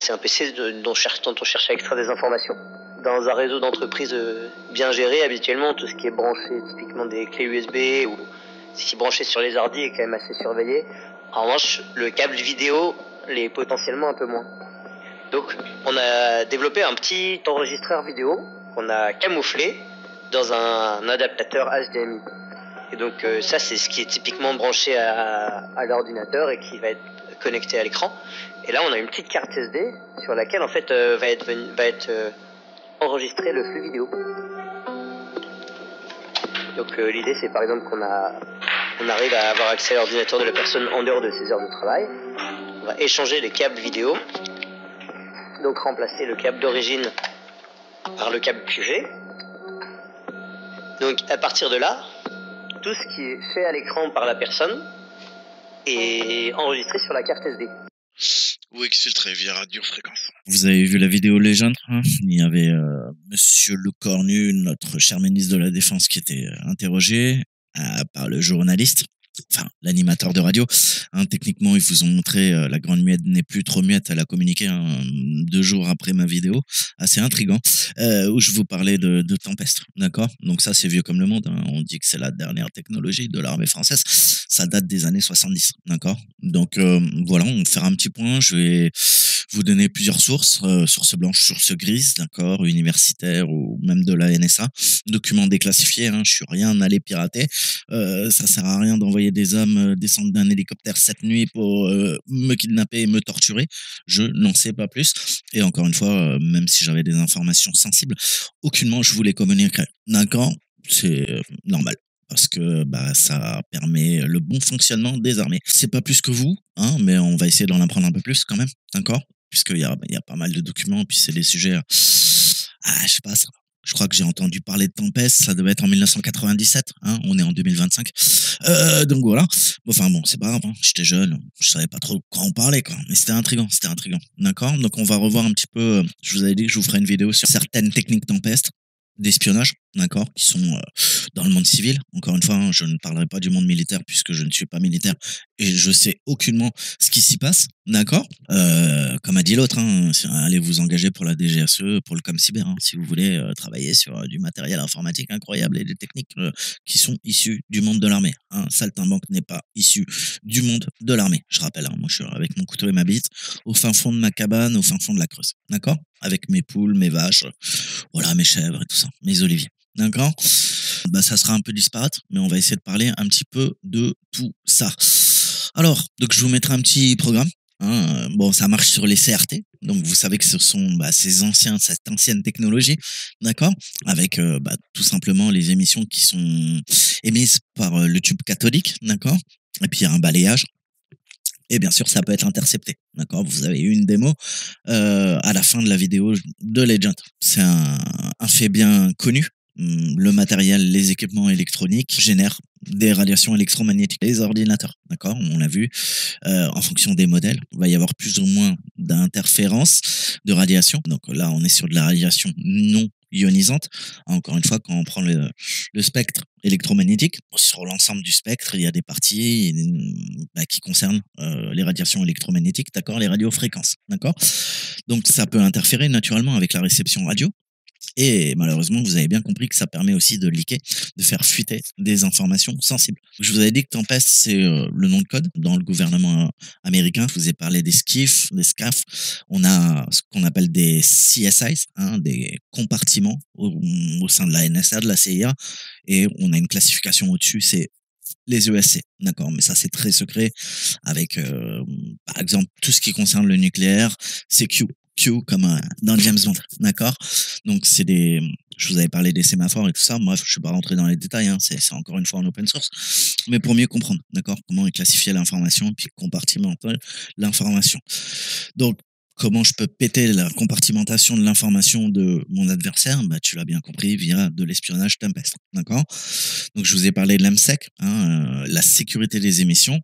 C'est un PC dont on cherche à extraire des informations. Dans un réseau d'entreprises bien géré, habituellement, tout ce qui est branché, typiquement des clés USB ou ce qui est branché sur les ordi est quand même assez surveillé. En revanche, le câble vidéo l'est potentiellement un peu moins. Donc, on a développé un petit enregistreur vidéo qu'on a camouflé dans un adaptateur HDMI. Et donc, ça, c'est ce qui est typiquement branché à l'ordinateur et qui va être connecté à l'écran. Et là, on a une petite carte SD sur laquelle, en fait, va être enregistré le flux vidéo. Donc, l'idée, c'est par exemple qu'on arrive à avoir accès à l'ordinateur de la personne en dehors de ses heures de travail. On va échanger les câbles vidéo. Donc, remplacer le câble d'origine par le câble QG. Donc, à partir de là, tout ce qui est fait à l'écran par la personne est enregistré sur la carte SD. Ou exfiltré via radiofréquence. Vous avez vu la vidéo légende, hein? Il y avait Monsieur Lecornu, notre cher ministre de la Défense, qui était interrogé par le journaliste, enfin l'animateur de radio. Hein, techniquement, ils vous ont montré la grande muette n'est plus trop muette. Elle a communiqué 2 jours après ma vidéo, assez intriguant, où je vous parlais de Tempest, d'accord. Donc ça, c'est vieux comme le monde. Hein. On dit que c'est la dernière technologie de l'armée française. Ça date des années 70, d'accord. Donc voilà, on va faire un petit point. Je vais vous donner plusieurs sources, sources blanches, sources grises, d'accord, universitaires ou même de la NSA, documents déclassifiés. Hein, je suis rien allé pirater. Ça sert à rien d'envoyer des hommes descendre d'un hélicoptère cette nuit pour me kidnapper et me torturer. Je n'en sais pas plus. Et encore une fois, même si j'avais des informations sensibles, aucunement je vous les communiquerai. D'accord, c'est normal. Parce que ça permet le bon fonctionnement des armées. C'est pas plus que vous, hein, mais on va essayer d'en apprendre un peu plus quand même, d'accord. Puisqu'il y a pas mal de documents, puis c'est des sujets. Je sais pas, ça. Je crois que j'ai entendu parler de Tempest, ça devait être en 1997, hein, on est en 2025. Donc voilà. Enfin bon, c'est pas grave, hein, j'étais jeune, je savais pas trop de quoi on parlait, quoi. Mais c'était intriguant, d'accord. Donc on va revoir un petit peu, je vous avais dit que je vous ferai une vidéo sur certaines techniques Tempest, d'espionnage, d'accord, qui sont dans le monde civil. Encore une fois, hein, je ne parlerai pas du monde militaire puisque je ne suis pas militaire et je sais aucunement ce qui s'y passe, d'accord. Comme a dit l'autre, hein, allez vous engager pour la DGSE, pour le ComCyber, hein, si vous voulez travailler sur du matériel informatique incroyable et des techniques qui sont issues du monde de l'armée. Hein. Saltimbanque n'est pas issu du monde de l'armée. Je rappelle, hein, moi je suis avec mon couteau et ma bite au fin fond de ma cabane, au fin fond de la Creuse, d'accord, avec mes poules, mes vaches, voilà, mes chèvres et tout ça, mes oliviers. D'accord. Ça sera un peu disparate, mais on va essayer de parler un petit peu de tout ça. Alors, donc je vous mettrai un petit programme. Hein. Bon, ça marche sur les CRT, donc vous savez que ce sont cette ancienne technologie, d'accord, avec tout simplement les émissions qui sont émises par le tube cathodique, d'accord, et puis il y a un balayage. Et bien sûr, ça peut être intercepté, d'accord. Vous avez une démo à la fin de la vidéo de Legend. C'est un fait bien connu. Le matériel, les équipements électroniques génèrent des radiations électromagnétiques. Les ordinateurs, d'accord, on l'a vu, en fonction des modèles, il va y avoir plus ou moins d'interférences de radiation. Donc là, on est sur de la radiation non ionisante. Encore une fois, quand on prend le spectre électromagnétique, sur l'ensemble du spectre, il y a des parties qui concernent les radiations électromagnétiques, d'accord, les radiofréquences, d'accord. Donc ça peut interférer naturellement avec la réception radio. Et malheureusement, vous avez bien compris que ça permet aussi de leaker, de faire fuiter des informations sensibles. Je vous avais dit que Tempest, c'est le nom de code dans le gouvernement américain. Je vous ai parlé des SCIF, des SCAF. On a ce qu'on appelle des CSIs, hein, des compartiments au sein de la NSA, de la CIA. Et on a une classification au-dessus, c'est les ESC, d'accord, mais ça c'est très secret avec, par exemple, tout ce qui concerne le nucléaire, c'est Q comme dans James Bond, d'accord. Donc je vous avais parlé des sémaphores et tout ça. Bref, je suis pas rentré dans les détails, hein, c'est encore une fois en open source, mais pour mieux comprendre, d'accord, comment est classifier l'information puis compartimenter l'information. Donc comment je peux péter la compartimentation de l'information de mon adversaire? Tu l'as bien compris, via de l'espionnage Tempest, d'accord. Donc je vous ai parlé de l'AMSEC, hein, la sécurité des émissions.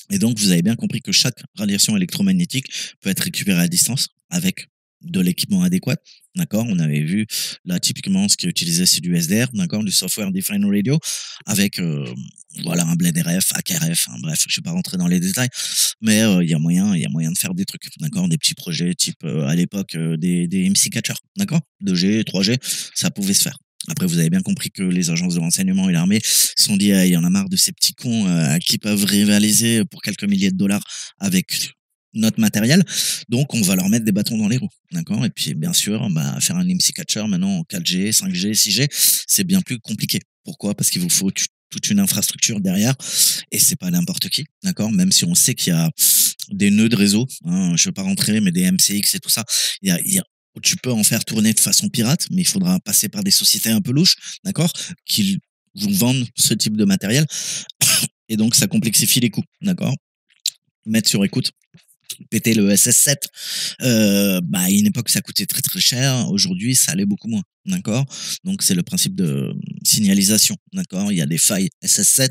Et donc, vous avez bien compris que chaque radiation électromagnétique peut être récupérée à distance avec de l'équipement adéquat. D'accord, on avait vu là typiquement ce qui est utilisé, c'est du SDR, d'accord, du software defined radio, avec voilà un blend RF, AKRF, hein, bref, je vais pas rentrer dans les détails, mais il y a moyen de faire des trucs, d'accord, des petits projets type à l'époque des MC catchers, d'accord, 2G, 3G, ça pouvait se faire. Après, vous avez bien compris que les agences de renseignement et l'armée se sont dit, il y en a marre de ces petits cons qui peuvent rivaliser pour quelques milliers de dollars avec notre matériel. Donc, on va leur mettre des bâtons dans les roues. D'accord? Et puis, bien sûr, faire un MC catcher maintenant en 4G, 5G, 6G, c'est bien plus compliqué. Pourquoi? Parce qu'il vous faut toute une infrastructure derrière et c'est pas n'importe qui. D'accord? Même si on sait qu'il y a des nœuds de réseau, hein, je veux pas rentrer, mais des MCX et tout ça, il y a tu peux en faire tourner de façon pirate, mais il faudra passer par des sociétés un peu louches, d'accord, qui vous vendent ce type de matériel. Et donc, ça complexifie les coûts, d'accord. Mettre sur écoute, péter le SS7, à une époque, ça coûtait très très cher. Aujourd'hui, ça allait beaucoup moins, d'accord. Donc, c'est le principe de signalisation, d'accord. Il y a des failles SS7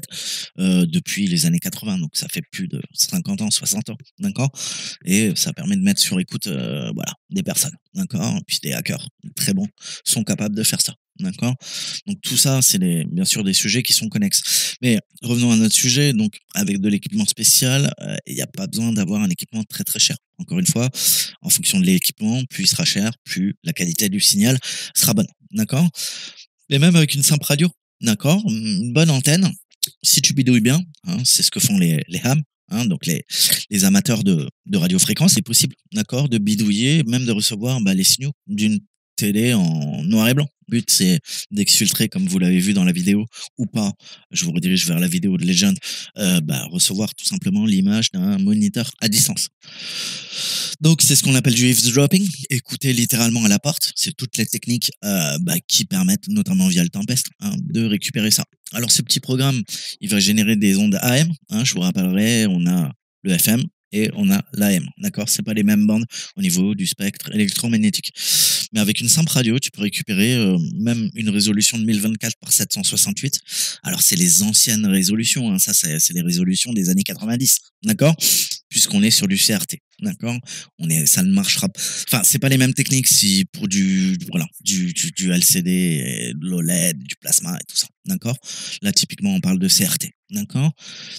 depuis les années 80, donc ça fait plus de 50 ans, 60 ans, d'accord. Et ça permet de mettre sur écoute, voilà, des personnes, d'accord. Puis des hackers très bons sont capables de faire ça. D'accord. Donc tout ça, c'est bien sûr des sujets qui sont connexes. Mais revenons à notre sujet. Donc avec de l'équipement spécial, il n'y a pas besoin d'avoir un équipement très très cher. Encore une fois, en fonction de l'équipement, plus il sera cher, plus la qualité du signal sera bonne. D'accord. Et même avec une simple radio, d'accord, une bonne antenne, si tu bidouilles bien, hein, c'est ce que font les hams. Hein, donc les amateurs de radiofréquence, c'est possible, d'accord, de bidouiller, même de recevoir les signaux d'une télé en noir et blanc. Le but, c'est d'exfiltrer, comme vous l'avez vu dans la vidéo, ou pas. Je vous redirige vers la vidéo de Legend. Recevoir tout simplement l'image d'un moniteur à distance. Donc, c'est ce qu'on appelle du eavesdropping. Écouter littéralement à la porte. C'est toutes les techniques qui permettent, notamment via le Tempest, de récupérer ça. Alors, ce petit programme, il va générer des ondes AM. Je vous rappellerai, on a le FM et on a l'AM. D'accord? C'est pas les mêmes bandes au niveau du spectre électromagnétique. Mais avec une simple radio, tu peux récupérer même une résolution de 1024 par 768. Alors, c'est les anciennes résolutions. Ça, c'est les résolutions des années 90. D'accord? Puisqu'on est sur du CRT. D'accord? Ça ne marchera pas. Enfin, c'est pas les mêmes techniques si pour du LCD, de l'OLED, du plasma et tout ça. D'accord? Là, typiquement, on parle de CRT. D'accord?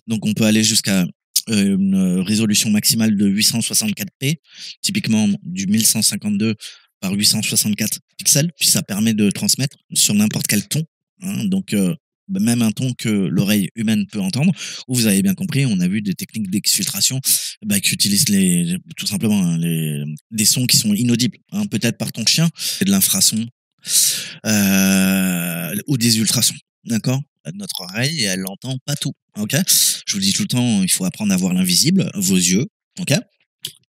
Donc, on peut aller jusqu'à une résolution maximale de 864p, typiquement du 1152 par 864 pixels, puis ça permet de transmettre sur n'importe quel ton, donc même un ton que l'oreille humaine peut entendre, où vous avez bien compris, on a vu des techniques d'exfiltration qui utilisent tout simplement des sons qui sont inaudibles, peut-être par ton chien, et de l'infrason ou des ultrasons, d'accord. Notre oreille, elle n'entend pas tout, ok. Je vous dis tout le temps, il faut apprendre à voir l'invisible, vos yeux, ok.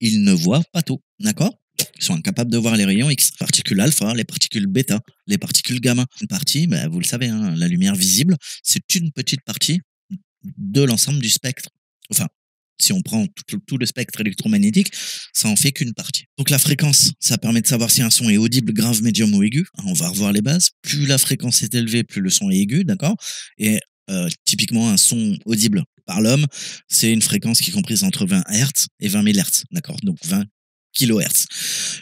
Ils ne voient pas tout, d'accord. Ils sont incapables de voir les rayons X, particules alpha, les particules bêta, les particules gamma. Une partie, vous le savez, la lumière visible, c'est une petite partie de l'ensemble du spectre. Enfin, si on prend tout le spectre électromagnétique, ça en fait qu'une partie. Donc la fréquence, ça permet de savoir si un son est audible, grave, médium ou aigu. On va revoir les bases. Plus la fréquence est élevée, plus le son est aigu, d'accord. Et typiquement, un son audible par l'homme, c'est une fréquence qui est comprise entre 20 Hz et 20 000 Hz, d'accord. Donc 20 kHz.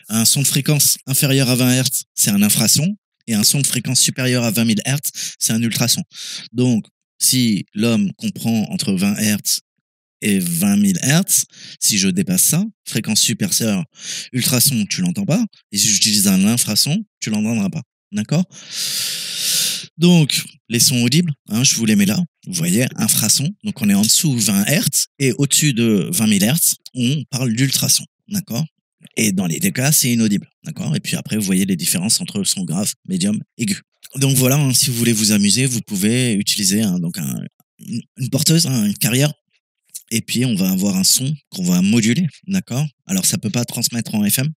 Un son de fréquence inférieur à 20 Hz, c'est un infrason. Et un son de fréquence supérieur à 20 000 Hz, c'est un ultrason. Donc, si l'homme comprend entre 20 Hz et 20 000 Hz, si je dépasse ça, fréquence supérieure, ultrason, tu l'entends pas. Et si j'utilise un infrason, tu l'entendras pas. D'accord? Donc, les sons audibles, je vous les mets là. Vous voyez, infrason. Donc, on est en dessous 20 Hz et au-dessus de 20 000 Hz, on parle d'ultrason. D'accord? Et dans les deux cas, c'est inaudible. D'accord? Et puis après, vous voyez les différences entre le son grave, médium, aigu. Donc voilà, si vous voulez vous amuser, vous pouvez utiliser une porteuse, une carrière. Et puis, on va avoir un son qu'on va moduler. D'accord? Alors, ça peut pas transmettre en FM.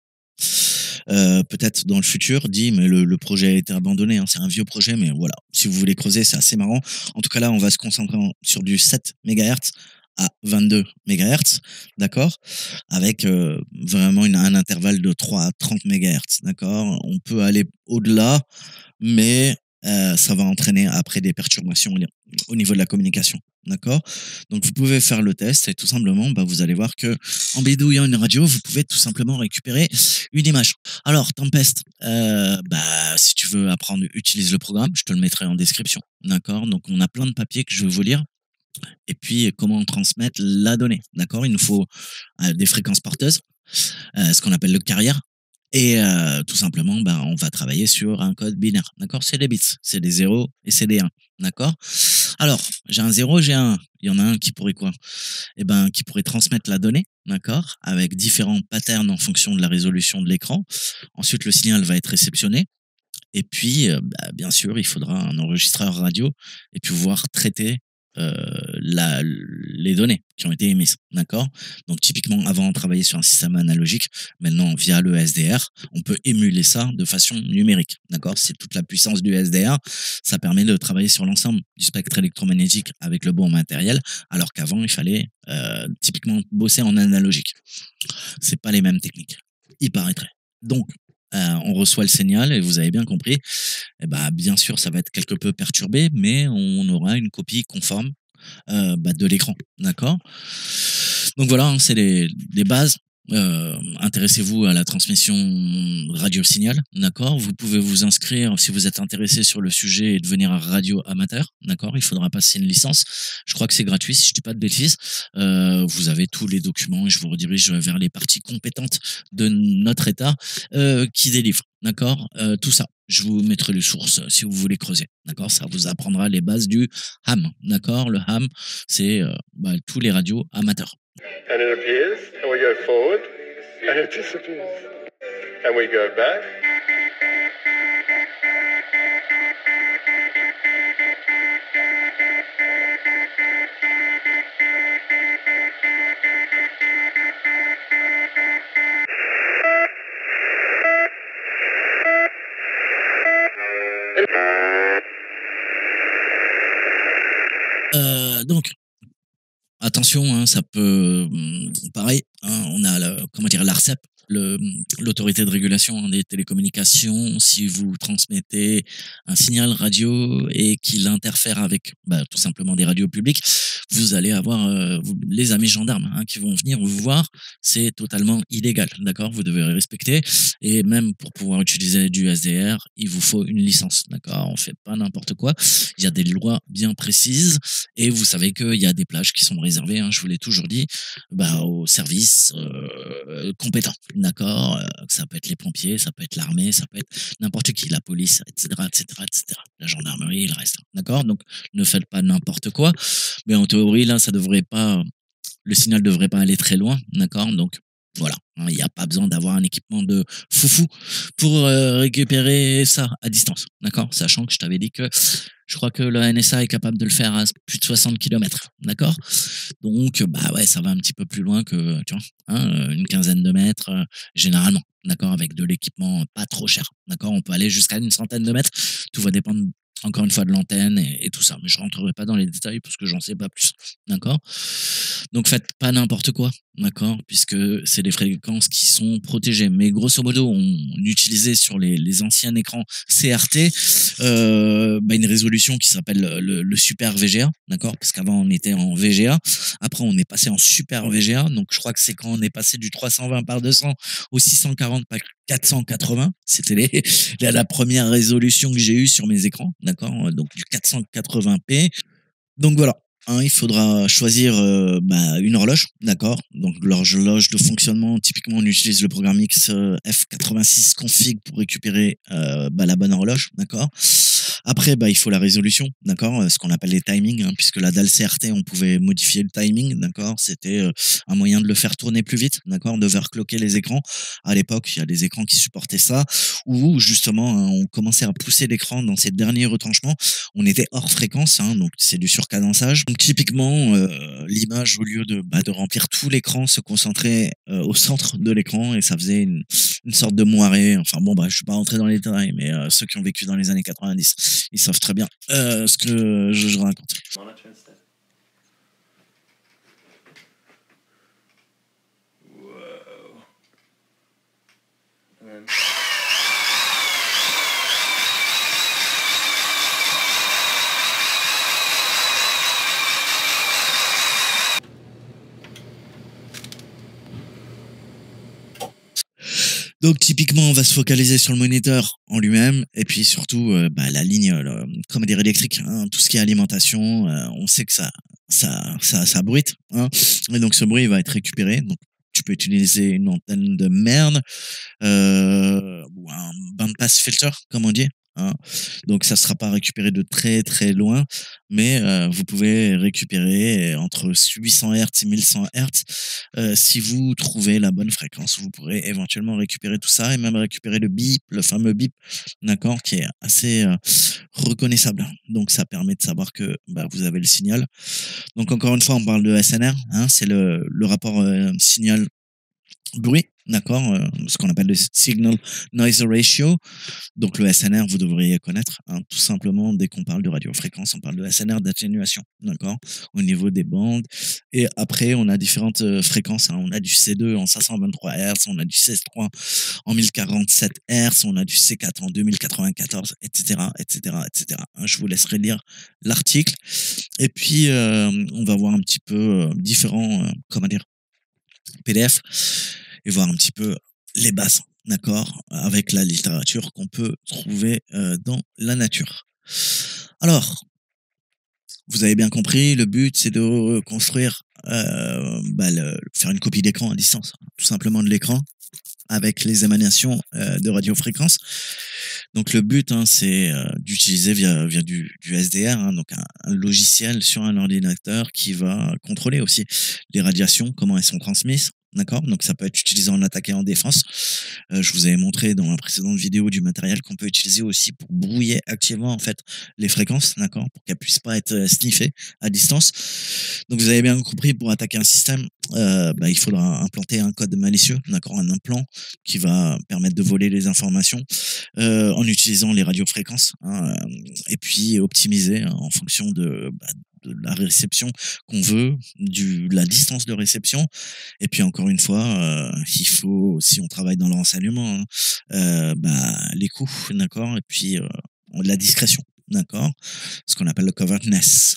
Peut-être dans le futur, mais le projet a été abandonné. C'est un vieux projet, mais voilà. Si vous voulez creuser, c'est assez marrant. En tout cas, là, on va se concentrer sur du 7 MHz à 22 MHz, d'accord, avec vraiment un intervalle de 3 à 30 MHz, d'accord. On peut aller au-delà, mais ça va entraîner après des perturbations au niveau de la communication. D'accord? Donc, vous pouvez faire le test et tout simplement, vous allez voir que en bidouillant une radio, vous pouvez tout simplement récupérer une image. Alors, Tempest, si tu veux apprendre, utilise le programme. Je te le mettrai en description. D'accord? Donc, on a plein de papiers que je vais vous lire. Et puis, comment transmettre la donnée. D'accord? Il nous faut des fréquences porteuses, ce qu'on appelle le carrière. Et tout simplement, on va travailler sur un code binaire. D'accord? C'est des bits. C'est des 0 et c'est des 1. D'accord? Alors, j'ai un 0, j'ai un 1. Il y en a un qui pourrait quoi? Qui pourrait transmettre la donnée, d'accord? Avec différents patterns en fonction de la résolution de l'écran. Ensuite, le signal va être réceptionné. Et puis, bien sûr, il faudra un enregistreur radio et puis pouvoir traiter les données qui ont été émises, d'accord? Donc typiquement, avant on travaillait sur un système analogique, maintenant via le SDR, on peut émuler ça de façon numérique, d'accord? C'est toute la puissance du SDR, ça permet de travailler sur l'ensemble du spectre électromagnétique avec le bon matériel, alors qu'avant il fallait typiquement bosser en analogique. C'est pas les mêmes techniques, il paraîtrait. Donc on reçoit le signal et vous avez bien compris, bien sûr, ça va être quelque peu perturbé, mais on aura une copie conforme de l'écran, d'accord? Donc voilà, c'est les bases. Intéressez-vous à la transmission radio-signal, d'accord? Vous pouvez vous inscrire si vous êtes intéressé sur le sujet et devenir un radio amateur, d'accord? Il faudra passer une licence. Je crois que c'est gratuit, si je dis pas de bêtises. Vous avez tous les documents et je vous redirige vers les parties compétentes de notre État qui délivrent, d'accord? Tout ça. Je vous mettrai les sources si vous voulez creuser, d'accord? Ça vous apprendra les bases du ham, d'accord? Le ham, c'est tous les radios amateurs. And it appears, and we go forward, and it disappears. And we go back. Donc, attention, hein, ça peut, pareil, hein, on a l'ARCEP, l'autorité de régulation des télécommunications. Si vous transmettez un signal radio et qu'il interfère avec tout simplement des radios publiques, vous allez avoir les amis gendarmes qui vont venir vous voir. C'est totalement illégal, d'accord? Vous devez respecter. Et même pour pouvoir utiliser du SDR, il vous faut une licence, d'accord? On fait pas n'importe quoi. Il y a des lois bien précises et vous savez qu'il y a des plages qui sont réservées, je vous l'ai toujours dit, aux services compétents, d'accord? Ça peut être les pompiers, ça peut être l'armée, ça peut être n'importe qui, la police, etc., etc., etc. La gendarmerie, le reste, d'accord? Donc, ne faites pas n'importe quoi. Mais en théorie, là, le signal devrait pas aller très loin, d'accord? Donc, voilà, il n'y a pas besoin d'avoir un équipement de foufou pour récupérer ça à distance, d'accord? Sachant que je t'avais dit que je crois que la NSA est capable de le faire à plus de 60 km, d'accord? Donc, ça va un petit peu plus loin que, tu vois, une quinzaine de mètres, généralement, d'accord? Avec de l'équipement pas trop cher, d'accord? On peut aller jusqu'à une centaine de mètres. Tout va dépendre encore une fois de l'antenne et tout ça. Mais je rentrerai pas dans les détails parce que j'en sais pas plus. D'accord? Donc faites pas n'importe quoi. D'accord? Puisque c'est des fréquences qui sont protégées. Mais grosso modo, on utilisait sur les anciens écrans CRT une résolution qui s'appelle le Super VGA. D'accord? Parce qu'avant on était en VGA. Après on est passé en Super VGA. Donc je crois que c'est quand on est passé du 320 par 200 au 640 par 480. C'était la première résolution que j'ai eue sur mes écrans. D'accord? Donc du 480p. Donc voilà. Il faudra choisir une horloge, d'accord? Donc l'horloge de fonctionnement, typiquement on utilise le programme F86 config pour récupérer la bonne horloge, d'accord? Après, il faut la résolution, d'accord? Ce qu'on appelle les timings, puisque la dalle CRT, on pouvait modifier le timing, d'accord? C'était un moyen de le faire tourner plus vite, d'accord? D'overclocker les écrans. À l'époque, il y a des écrans qui supportaient ça, où justement, on commençait à pousser l'écran dans ces derniers retranchements. On était hors fréquence, donc c'est du surcadençage. Donc typiquement, l'image, au lieu de remplir tout l'écran, se concentrait au centre de l'écran et ça faisait une sorte de moiré. Enfin bon, je suis pas rentré dans les détails, mais ceux qui ont vécu dans les années 90, ils savent très bien ce que je raconte. Donc typiquement, on va se focaliser sur le moniteur en lui-même et puis surtout la ligne, comment dire, électrique, hein, tout ce qui est alimentation, on sait que ça bruite, hein, et donc ce bruit va être récupéré. Donc tu peux utiliser une antenne de merde ou un bandpass filter, comme on dit. Hein. Donc ça sera pas récupéré de très très loin, mais vous pouvez récupérer entre 800 Hz et 1100 Hz. Si vous trouvez la bonne fréquence, vous pourrez éventuellement récupérer tout ça et même récupérer le bip, le fameux bip, d'accord, qui est assez reconnaissable. Donc ça permet de savoir que vous avez le signal. Donc encore une fois, on parle de SNR, hein, c'est le rapport signal bruit, d'accord, ce qu'on appelle le signal noise ratio. Donc le SNR, vous devriez connaître, hein, tout simplement, dès qu'on parle de radiofréquence, on parle de SNR d'atténuation, d'accord, au niveau des bandes. Et après, on a différentes fréquences, hein. On a du C2 en 523 Hz, on a du C3 en 1047 Hz, on a du C4 en 2094, etc., etc., etc. Je vous laisserai lire l'article. Et puis, on va voir un petit peu différents, comment dire, PDF et voir un petit peu les bases, d'accord, avec la littérature qu'on peut trouver dans la nature. Alors, vous avez bien compris, le but c'est de construire, faire une copie d'écran à distance, tout simplement de l'écran, avec les émanations de radiofréquence. Donc le but, hein, c'est d'utiliser via du SDR, hein, donc un logiciel sur un ordinateur qui va contrôler aussi les radiations, comment elles sont transmises. D'accord, donc ça peut être utilisé en attaque et en défense. Je vous avais montré dans la précédente vidéo du matériel qu'on peut utiliser aussi pour brouiller activement en fait les fréquences, d'accord, pour qu'elles puissent pas être sniffées à distance. Donc vous avez bien compris, pour attaquer un système, il faudra implanter un code malicieux, d'accord, un implant qui va permettre de voler les informations en utilisant les radiofréquences, hein, et puis optimiser, hein, en fonction de la réception qu'on veut, la distance de réception. Et puis encore une fois, il faut, si on travaille dans le renseignement, hein, les coûts, d'accord, et puis la discrétion, d'accord, ce qu'on appelle le covert-ness.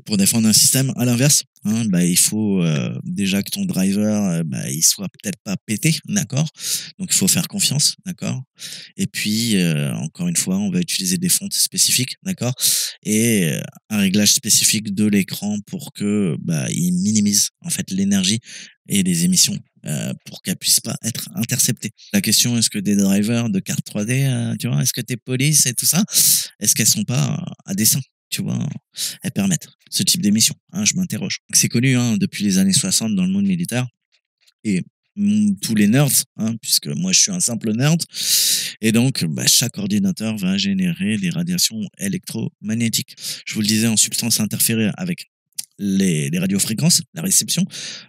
Pour défendre un système, à l'inverse, hein, il faut déjà que ton driver il soit peut-être pas pété, d'accord, donc il faut faire confiance, d'accord, et puis encore une fois, on va utiliser des fontes spécifiques, d'accord, et un réglage spécifique de l'écran pour que il minimise en fait l'énergie et les émissions pour qu'elles puissent pas être interceptées. La question, est-ce que des drivers de cartes 3D, tu vois, est-ce que tes polices et tout ça, est-ce qu'elles sont pas à dessein, tu vois, elles permettent ce type d'émission, hein, je m'interroge. C'est connu, hein, depuis les années 60 dans le monde militaire, et tous les nerds, hein, puisque moi je suis un simple nerd, et donc chaque ordinateur va générer des radiations électromagnétiques. Je vous le disais, en substance interférée avec les radiofréquences, la réception,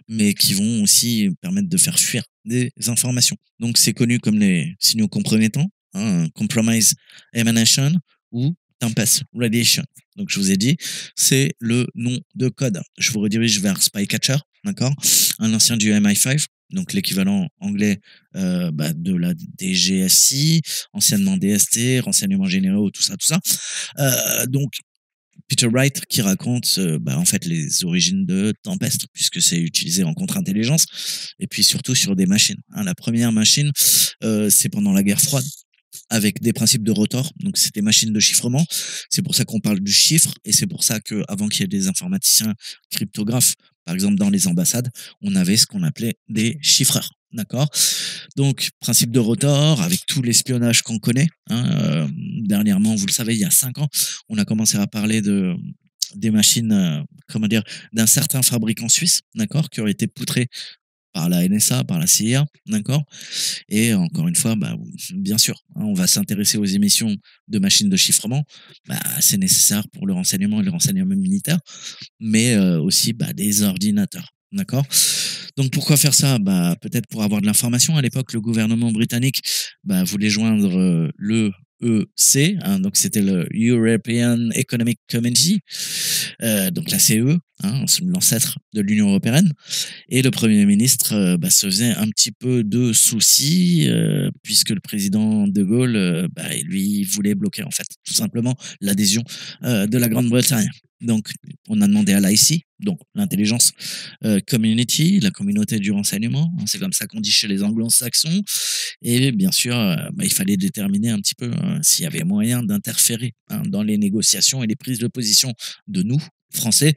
mais qui vont aussi permettre de faire fuir des informations. Donc c'est connu comme les signaux compromettants, hein, compromise emanation ou tempest radiation. Donc je vous ai dit, c'est le nom de code. Je vous redirige vers Spycatcher, d'accord, un ancien du MI5, donc l'équivalent anglais de la DGSI, anciennement DST, renseignements généraux, tout ça. Donc Peter Wright qui raconte en fait les origines de Tempest, puisque c'est utilisé en contre-intelligence et puis surtout sur des machines, hein. La première machine, c'est pendant la guerre froide, avec des principes de rotor, donc c'est des machines de chiffrement. C'est pour ça qu'on parle du chiffre, et c'est pour ça que avant qu'il y ait des informaticiens cryptographes, par exemple dans les ambassades, on avait ce qu'on appelait des chiffreurs. D'accord. Donc, principe de rotor, avec tout l'espionnage qu'on connaît, hein, dernièrement, vous le savez, il y a 5 ans, on a commencé à parler des machines, d'un certain fabricant suisse, d'accord, qui aurait été poutré par la NSA, par la CIA, d'accord. Et encore une fois, bien sûr, hein, on va s'intéresser aux émissions de machines de chiffrement. C'est nécessaire pour le renseignement et le renseignement militaire, mais aussi des ordinateurs. D'accord. Donc pourquoi faire ça? Peut-être pour avoir de l'information. À l'époque, le gouvernement britannique voulait joindre le EC, hein, donc c'était le European Economic Community, donc la CE, hein, l'ancêtre de l'Union européenne. Et le Premier ministre se faisait un petit peu de soucis, puisque le président de Gaulle, lui, voulait bloquer en fait tout simplement l'adhésion de la Grande-Bretagne. Donc, on a demandé à l'IC, Donc, l'intelligence community, la communauté du renseignement, hein, c'est comme ça qu'on dit chez les anglo-saxons. Et bien sûr, il fallait déterminer un petit peu s'il y avait moyen d'interférer dans les négociations et les prises de position de nous, Français,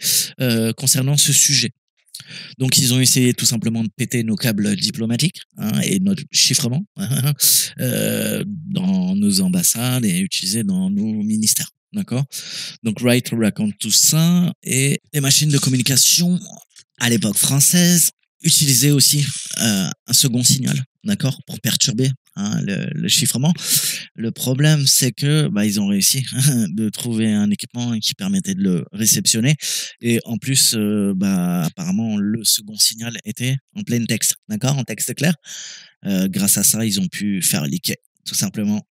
concernant ce sujet. Donc, ils ont essayé tout simplement de péter nos câbles diplomatiques et notre chiffrement dans nos ambassades et utiliser dans nos ministères. D'accord? Donc, Wright raconte tout ça et les machines de communication à l'époque française utilisaient aussi un second signal, d'accord, pour perturber le chiffrement. Le problème, c'est que ils ont réussi de trouver un équipement qui permettait de le réceptionner et en plus, apparemment, le second signal était en plein texte, d'accord, en texte clair. Grâce à ça, ils ont pu faire leaker tout simplement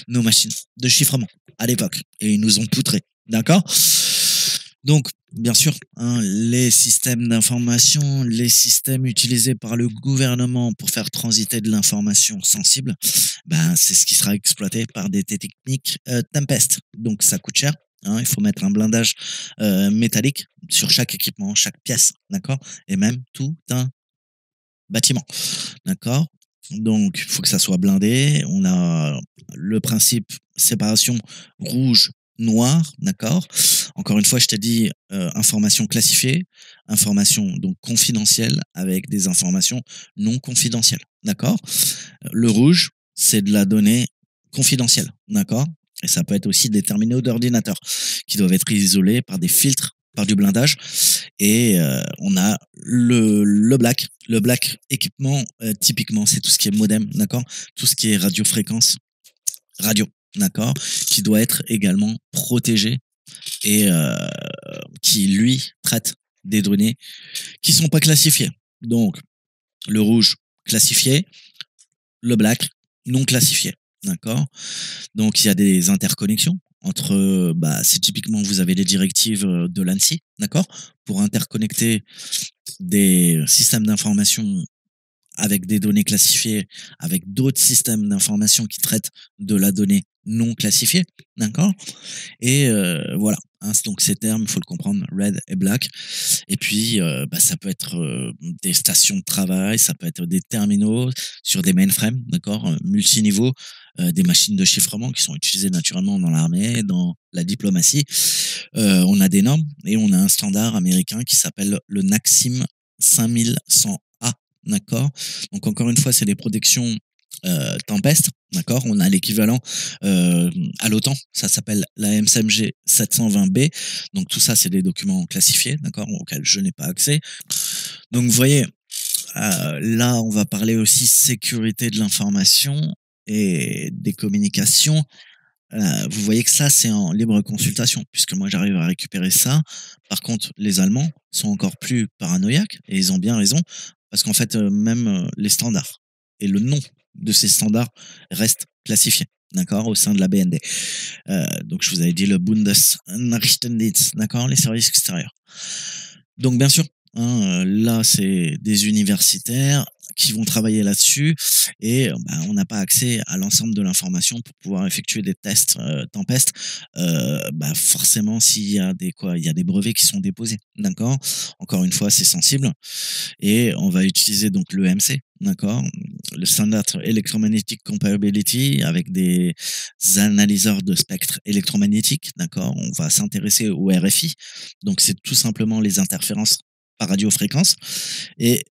nos machines de chiffrement à l'époque et ils nous ont poutrés, d'accord. Donc, bien sûr, les systèmes d'information, les systèmes utilisés par le gouvernement pour faire transiter de l'information sensible, c'est ce qui sera exploité par des techniques Tempest. Donc, ça coûte cher. Il faut mettre un blindage métallique sur chaque équipement, chaque pièce, d'accord, et même tout un bâtiment, d'accord. Donc, il faut que ça soit blindé. On a le principe séparation rouge, noir, d'accord. Encore une fois, je t'ai dit information classifiée, information donc confidentielle avec des informations non confidentielles, d'accord. Le rouge, c'est de la donnée confidentielle, d'accord. Et ça peut être aussi des terminaux d'ordinateur qui doivent être isolés par des filtres, par du blindage. Et on a le black. Le black équipement, typiquement, c'est tout ce qui est modem, d'accord. Tout ce qui est radiofréquence, radio, d'accord, qui doit être également protégé et qui, lui, traite des données qui sont pas classifiées. Donc, le rouge, classifié, le black, non classifié, d'accord. Donc, il y a des interconnexions entre, c'est typiquement, vous avez les directives de l'ANSSI, d'accord, pour interconnecter des systèmes d'information avec des données classifiées, avec d'autres systèmes d'information qui traitent de la donnée non classifiée, d'accord. Et voilà, donc ces termes, il faut le comprendre, red et black. Et puis, ça peut être des stations de travail, ça peut être des terminaux sur des mainframes, d'accord, multiniveaux, des machines de chiffrement qui sont utilisées naturellement dans l'armée, dans la diplomatie. On a des normes et on a un standard américain qui s'appelle le NACSIM 5100A, d'accord. Donc encore une fois, c'est des protections Tempest, d'accord. On a l'équivalent à l'OTAN, ça s'appelle la MSMG 720B. Donc tout ça, c'est des documents classifiés, d'accord, auxquels je n'ai pas accès. Donc vous voyez, là, on va parler aussi sécurité de l'information et des communications. Vous voyez que ça, c'est en libre consultation, puisque moi, j'arrive à récupérer ça. Par contre, les Allemands sont encore plus paranoïaques, et ils ont bien raison, parce qu'en fait, même les standards et le nom de ces standards restent classifiés, d'accord, au sein de la BND. Donc, je vous avais dit le Bundesnachrichtendienst, d'accord, les services extérieurs. Donc, bien sûr, là, c'est des universitaires qui vont travailler là-dessus et on n'a pas accès à l'ensemble de l'information pour pouvoir effectuer des tests Tempest. Forcément, s'il y a il y a des brevets qui sont déposés, d'accord. Encore une fois, c'est sensible et on va utiliser donc l'EMC, d'accord, le Standard Electromagnetic Compatibility avec des analyseurs de spectre électromagnétique, d'accord. On va s'intéresser au RFI, donc c'est tout simplement les interférences par radiofréquence et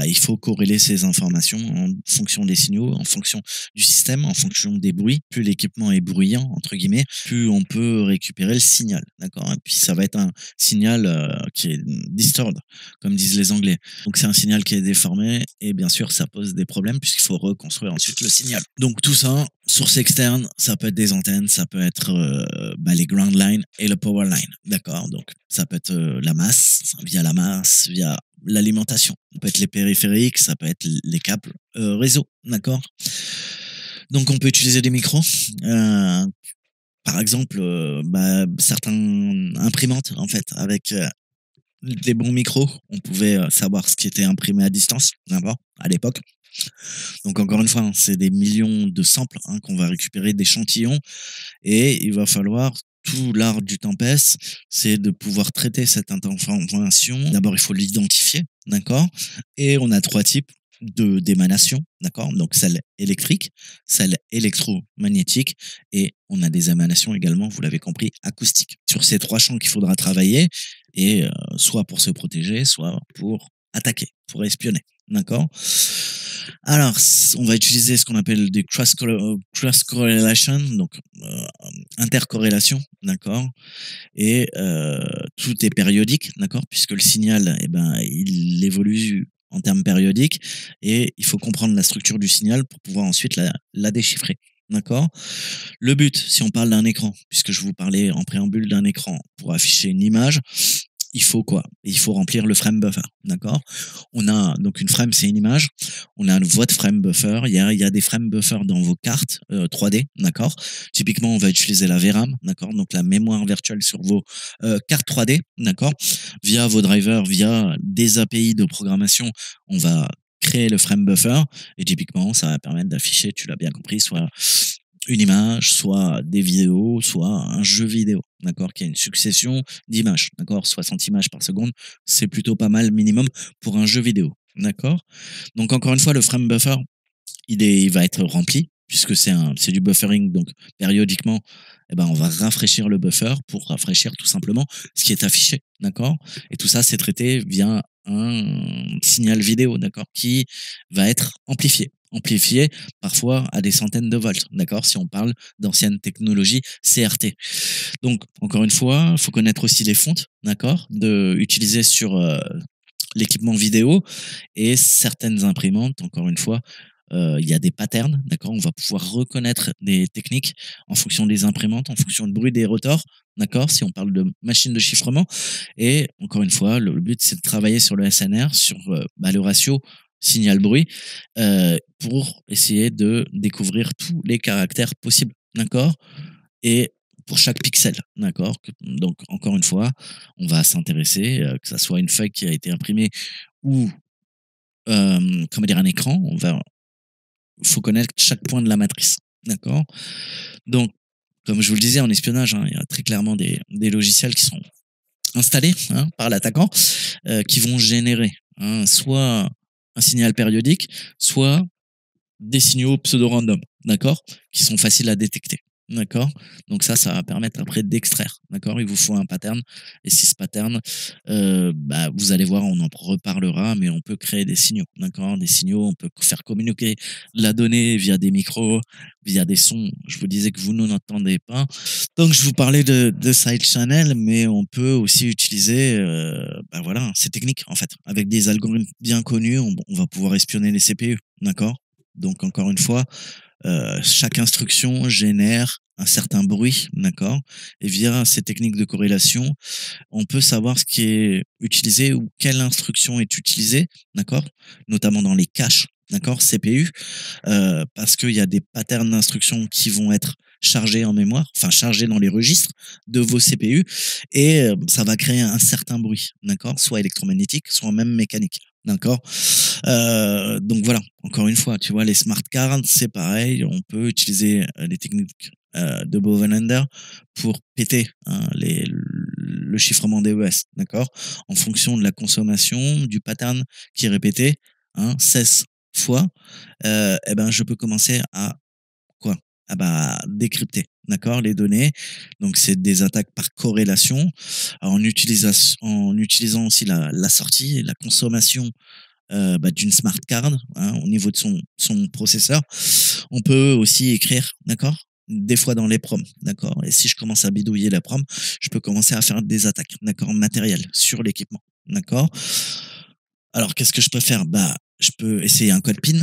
il faut corréler ces informations en fonction des signaux, en fonction du système, en fonction des bruits. Plus l'équipement est bruyant, entre guillemets, plus on peut récupérer le signal, d'accord. Et puis ça va être un signal qui est distort, comme disent les Anglais. Donc c'est un signal qui est déformé et bien sûr ça pose des problèmes puisqu'il faut reconstruire ensuite le signal. Donc tout ça, source externe, ça peut être des antennes, ça peut être les ground lines et le power line, d'accord. Donc ça peut être la masse, via l'alimentation. Ça peut être les périphériques, ça peut être les câbles réseau, d'accord. Donc on peut utiliser des micros. Par exemple, certains imprimantes, en fait, avec des bons micros, on pouvait savoir ce qui était imprimé à distance, d'abord, à l'époque. Donc encore une fois, c'est des millions de samples qu'on va récupérer d'échantillons et il va falloir tout l'art du Tempest, c'est de pouvoir traiter cette information. D'abord, il faut l'identifier, d'accord? Et on a 3 types d'émanations, d'accord? Donc celle électrique, celle électromagnétique et on a des émanations également, vous l'avez compris, acoustiques. Sur ces 3 champs qu'il faudra travailler et soit pour se protéger, soit pour attaquer, pour espionner, d'accord? Alors, on va utiliser ce qu'on appelle des cross correlation, donc intercorrélation, d'accord? Et tout est périodique, d'accord? Puisque le signal, eh ben, il évolue en termes périodiques et il faut comprendre la structure du signal pour pouvoir ensuite la déchiffrer. D'accord? Le but, si on parle d'un écran, puisque je vous parlais en préambule d'un écran pour afficher une image, il faut quoi? Il faut remplir le frame buffer, d'accord? On a donc une frame, c'est une image. On a votre frame buffer. Il y a des frame buffers dans vos cartes 3D, d'accord? Typiquement, on va utiliser la VRAM, d'accord? Donc la mémoire virtuelle sur vos cartes 3D, d'accord? Via vos drivers, via des API de programmation, on va créer le frame buffer et typiquement, ça va permettre d'afficher, tu l'as bien compris, soit une image, soit des vidéos, soit un jeu vidéo, d'accord, qui a une succession d'images, d'accord, 60 images par seconde, c'est plutôt pas mal minimum pour un jeu vidéo, d'accord. Donc encore une fois, le frame buffer, il va être rempli puisque c'est du buffering, donc périodiquement, eh ben on va rafraîchir le buffer pour rafraîchir tout simplement ce qui est affiché, d'accord. Et tout ça, c'est traité via un signal vidéo, d'accord, qui va être amplifié parfois à des centaines de volts, d'accord, si on parle d'anciennes technologies CRT. Donc, encore une fois, il faut connaître aussi les fontes, d'accord, utiliser sur l'équipement vidéo et certaines imprimantes, encore une fois, il y a des patterns, d'accord, on va pouvoir reconnaître des techniques en fonction des imprimantes, en fonction du bruit des rotors, d'accord, si on parle de machine de chiffrement. Et encore une fois, le but, c'est de travailler sur le SNR, sur le ratio signal-bruit, pour essayer de découvrir tous les caractères possibles, d'accord? Et pour chaque pixel, d'accord? Donc, encore une fois, on va s'intéresser, que ça soit une feuille qui a été imprimée ou, comment dire, un écran, faut connaître chaque point de la matrice, d'accord? Donc, comme je vous le disais, en espionnage, hein, il y a très clairement des logiciels qui sont installés par l'attaquant, qui vont générer soit un signal périodique, soit des signaux pseudo-random, d'accord? Qui sont faciles à détecter, d'accord? Donc ça va permettre après d'extraire, d'accord? Il vous faut un pattern, et si ce pattern, vous allez voir, on en reparlera, mais on peut créer des signaux, d'accord? Des signaux, on peut faire communiquer la donnée via des micros, via des sons. Je vous disais que vous ne n'entendez pas. Donc je vous parlais de side channel, mais on peut aussi utiliser, voilà, ces techniques en fait, avec des algorithmes bien connus, on va pouvoir espionner les CPU, d'accord? Donc encore une fois, chaque instruction génère un certain bruit, d'accord? Et via ces techniques de corrélation, on peut savoir ce qui est utilisé ou quelle instruction est utilisée, d'accord? Notamment dans les caches, d'accord? CPU, parce qu'il y a des patterns d'instructions qui vont être chargés en mémoire, enfin chargés dans les registres de vos CPU, et ça va créer un certain bruit, d'accord? Soit électromagnétique, soit même mécanique. D'accord. Donc voilà, encore une fois, tu vois, les smart cards, c'est pareil. On peut utiliser les techniques de Bovenlander pour péter le chiffrement DES, d'accord, en fonction de la consommation, du pattern qui est répété 16 fois. Je peux commencer à quoi? Décrypter, d'accord, les données. Donc c'est des attaques par corrélation. Alors, en utilisant aussi la sortie et la consommation d'une smart card au niveau de son processeur. On peut aussi écrire, d'accord, des fois dans les proms, d'accord. Et si je commence à bidouiller la prom, je peux commencer à faire des attaques, d'accord, matérielles sur l'équipement, d'accord. Alors qu'est-ce que je peux faire? Je peux essayer un code PIN,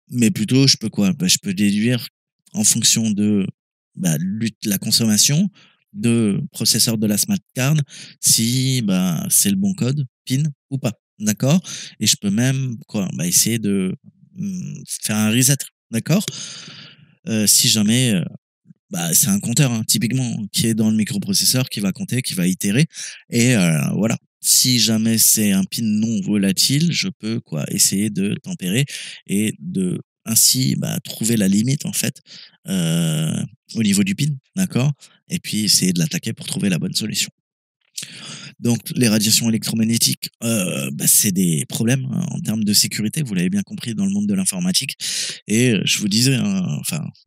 mais plutôt je peux quoi? Je peux déduire en fonction de la consommation de processeur de la smart card si c'est le bon code PIN ou pas, d'accord. Et je peux même quoi? Essayer de faire un reset, d'accord. Si jamais c'est un compteur typiquement qui est dans le microprocesseur qui va compter, qui va itérer, et voilà. Si jamais c'est un pin non volatile, je peux essayer de tempérer et de ainsi trouver la limite en fait au niveau du pin, d'accord, et puis essayer de l'attaquer pour trouver la bonne solution. Donc les radiations électromagnétiques, c'est des problèmes en termes de sécurité, vous l'avez bien compris dans le monde de l'informatique. Et je vous disais,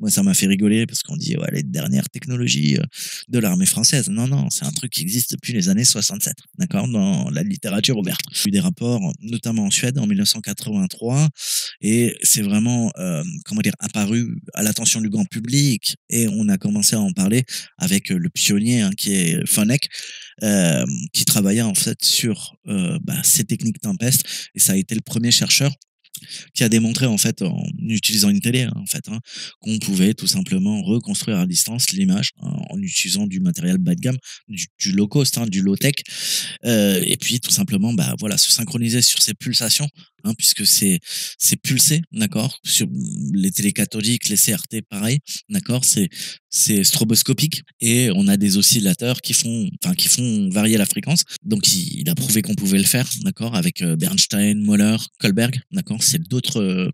moi ça m'a fait rigoler parce qu'on dit les dernières technologies de l'armée française. Non, c'est un truc qui existe depuis les années 67, d'accord, dans la littérature ouverte. Il y a eu des rapports, notamment en Suède en 1983, et c'est vraiment apparu à l'attention du grand public, et on a commencé à en parler avec le pionnier qui est Fonek, qui travaillait en fait sur ces techniques Tempest, et ça a été le premier chercheur qui a démontré en fait en utilisant une télé qu'on pouvait tout simplement reconstruire à distance l'image en utilisant du matériel bas de gamme, du low cost, du low tech, et puis tout simplement se synchroniser sur ces pulsations, puisque c'est pulsé, d'accord, sur les télécathodiques, les CRT pareil, d'accord, c'est stroboscopique, et on a des oscillateurs qui font varier la fréquence. Donc il a prouvé qu'on pouvait le faire, d'accord, avec Bernstein, Moller, Kohlberg, d'accord, c'est d'autres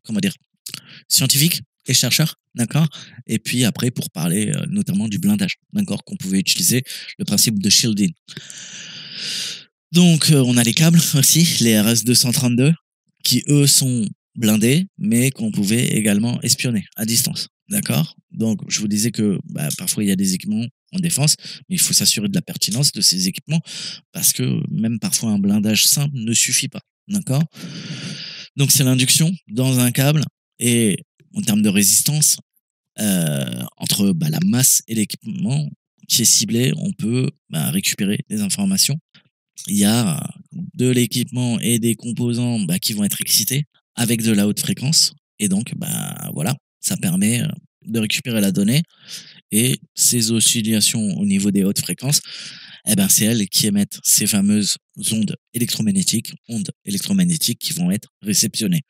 scientifiques et chercheurs, d'accord. Et puis après, pour parler notamment du blindage, d'accord, qu'on pouvait utiliser le principe de shielding. Donc on a les câbles aussi, les RS-232, qui eux sont blindés, mais qu'on pouvait également espionner à distance, d'accord. Donc je vous disais que parfois il y a des équipements en défense, mais il faut s'assurer de la pertinence de ces équipements, parce que même parfois un blindage simple ne suffit pas, d'accord. Donc c'est l'induction dans un câble, et en termes de résistance, entre la masse et l'équipement qui est ciblé, on peut récupérer des informations. Il y a de l'équipement et des composants qui vont être excités avec de la haute fréquence, et donc ça permet de récupérer la donnée, et ces oscillations au niveau des hautes fréquences, c'est elles qui émettent ces fameuses ondes électromagnétiques qui vont être réceptionnées.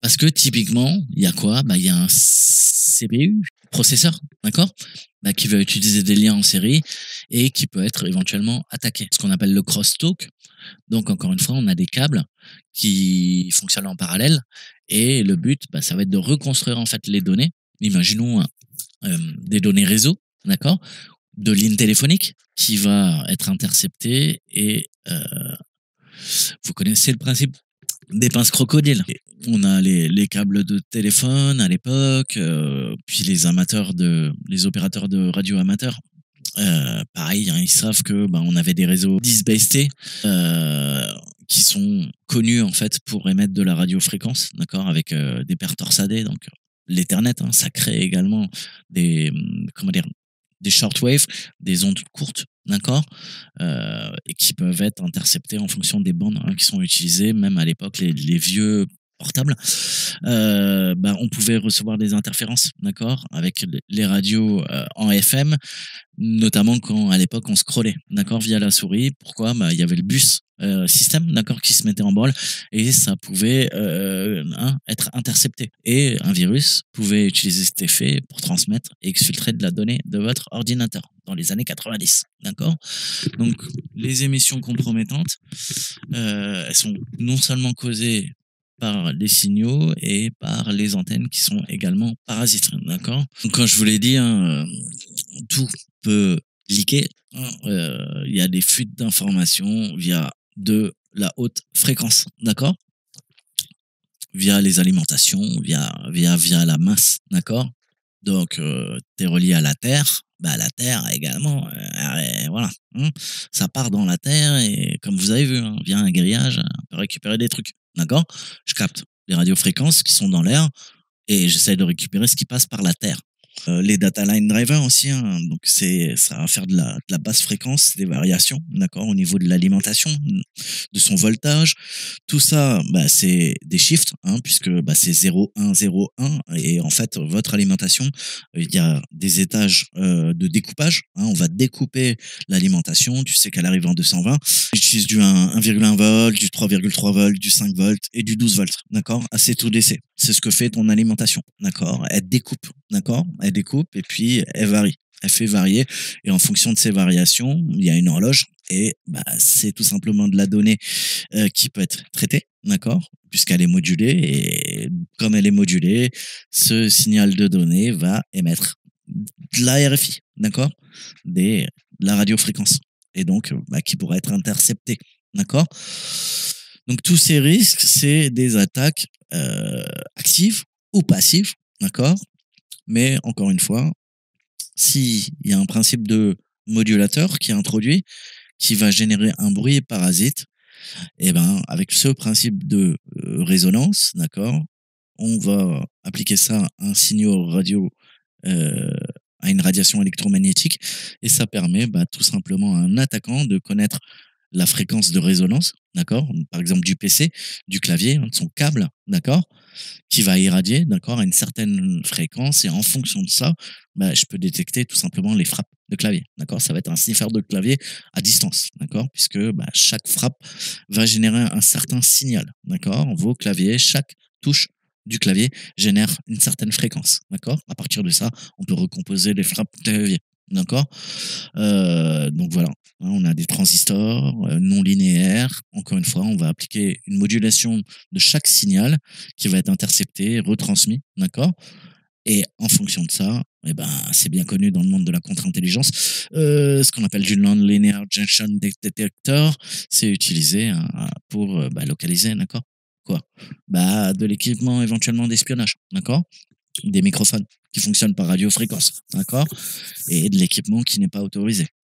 Parce que typiquement, il y a quoi? Il y a un CPU, processeur, d'accord, qui va utiliser des liens en série et qui peut être éventuellement attaqué. Ce qu'on appelle le crosstalk. Donc encore une fois, on a des câbles qui fonctionnent en parallèle, et le but, ça va être de reconstruire en fait les données. Imaginons des données réseau, d'accord, de lignes téléphoniques qui va être interceptée, et vous connaissez le principe des pinces crocodiles. On a les câbles de téléphone à l'époque, puis les opérateurs de radio amateurs. Pareil, ils savent que on avait des réseaux 10 base T qui sont connus en fait pour émettre de la radiofréquence, d'accord, avec des paires torsadées. Donc l'Ethernet, ça crée également des shortwave, des ondes courtes, d'accord, et qui peuvent être interceptées en fonction des bandes qui sont utilisées. Même à l'époque, les vieux portables, on pouvait recevoir des interférences, d'accord, avec les radios en FM, notamment quand à l'époque on scrollait, d'accord, via la souris. Pourquoi? Il y avait le bus système, d'accord, qui se mettait en branle, et ça pouvait être intercepté, et un virus pouvait utiliser cet effet pour transmettre et exfiltrer de la donnée de votre ordinateur dans les années 90, d'accord. Donc les émissions compromettantes, elles sont non seulement causées par les signaux et par les antennes qui sont également parasites, d'accord. Donc quand je vous l'ai dit, tout peut leaker. Il y a des fuites d'informations via de la haute fréquence, d'accord, via les alimentations, via la masse, d'accord. Donc t'es relié à la Terre, la Terre également, voilà, ça part dans la Terre, et comme vous avez vu, via un grillage, on peut récupérer des trucs, d'accord. Je capte les radiofréquences qui sont dans l'air, et j'essaie de récupérer ce qui passe par la Terre. Les data line drivers aussi, donc ça va faire de la basse fréquence, des variations, d'accord, au niveau de l'alimentation, de son voltage. Tout ça, c'est des shifts, puisque c'est 0, 1, 0, 1, et en fait votre alimentation, il y a des étages de découpage, on va découper l'alimentation. Tu sais qu'elle arrive en 220, j'utilise du 1,1 volt, du 3,3 volts, du 5 volts et du 12 volts, d'accord, AC to DC. C'est ce que fait ton alimentation, d'accord. Elle découpe, d'accord, elle découpe, et puis elle varie elle fait varier. Et en fonction de ces variations, il y a une horloge. Et bah, c'est tout simplement de la donnée qui peut être traitée, d'accord? Puisqu'elle est modulée. Et comme elle est modulée, ce signal de données va émettre de la RFI, d'accord? De la radiofréquence. Et donc, bah, qui pourra être interceptée, d'accord? Donc, tous ces risques, c'est des attaques actives ou passives, d'accord? Mais encore une fois, s'il y a un principe de modulateur qui est introduit, qui va générer un bruit parasite, et ben, avec ce principe de résonance, d'accord, on va appliquer ça à un signal radio, euh, à une radiation électromagnétique, et ça permet bah, tout simplement à un attaquant de connaître la fréquence de résonance, d'accord, par exemple du PC, du clavier, de son câble, d'accord, qui va irradier, d'accord, à une certaine fréquence, et en fonction de ça, bah, je peux détecter tout simplement les frappes de clavier, d'accord. Ça va être un sniffer de clavier à distance, d'accord, puisque bah, chaque frappe va générer un certain signal, d'accord. Vos claviers, chaque touche du clavier génère une certaine fréquence, d'accord. À partir de ça, on peut recomposer les frappes de clavier, d'accord. Donc voilà, on a des transistors non linéaires. Encore une fois, on va appliquer une modulation de chaque signal qui va être intercepté, retransmis, d'accord. Et en fonction de ça, eh ben, c'est bien connu dans le monde de la contre-intelligence, ce qu'on appelle du non-linear junction detector, c'est utilisé pour bah, localiser, d'accord, quoi, bah, de l'équipement éventuellement d'espionnage, d'accord, des microphones qui fonctionnent par radiofréquence, d'accord, et de l'équipement qui n'est pas autorisé,